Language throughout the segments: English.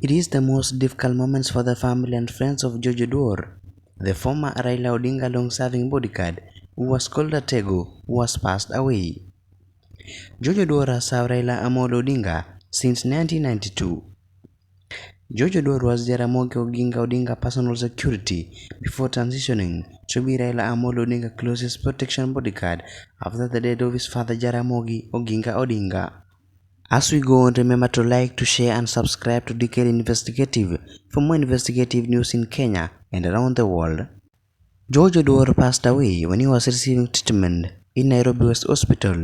It is the most difficult moments for the family and friends of George Oduor, the former Raila Odinga long-serving bodyguard, who was called Atego, who has passed away. George Oduor has served Raila Amolo Odinga since 1992. George Oduor was Jaramogi Oginga Odinga personal security before transitioning to be Raila Amolo Odinga closest protection bodyguard after the death of his father Jaramogi Oginga Odinga. As we go on, remember to like, to share and subscribe to DKL Investigative for more investigative news in Kenya and around the world. George Oduor passed away when he was receiving treatment in Nairobi West Hospital.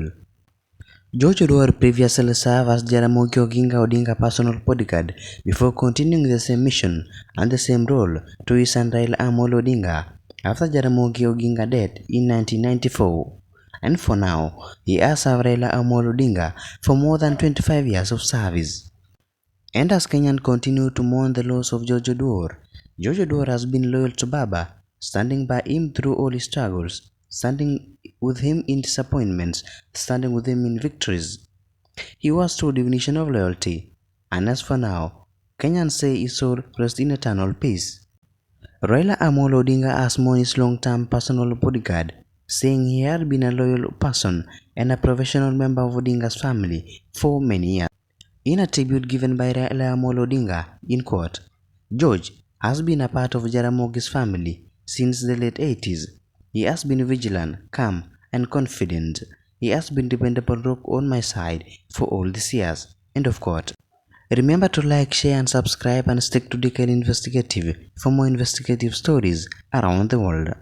George Oduor previously served as Jaramogi Oginga Odinga personal bodyguard before continuing the same mission and the same role to his son Raila Amolo Odinga after Jaramogi Oginga death in 1994. And for now, he has served Raila Amolo Odinga for more than 25 years of service. And as Kenyans continue to mourn the loss of George Oduor has been loyal to Baba, standing by him through all his struggles, standing with him in disappointments, standing with him in victories. He was true definition of loyalty, and as for now, Kenyans say his soul rests in eternal peace. Raila Amolo Odinga has mourned his long-term personal bodyguard, saying he had been a loyal person and a professional member of Odinga's family for many years. In a tribute given by Raila Amolo Odinga, in quote, George has been a part of Jaramogi's family since the late 80s. He has been vigilant, calm, and confident. He has been dependable rock on my side for all these years. End of quote. Remember to like, share, and subscribe and stick to DKL Investigative for more investigative stories around the world.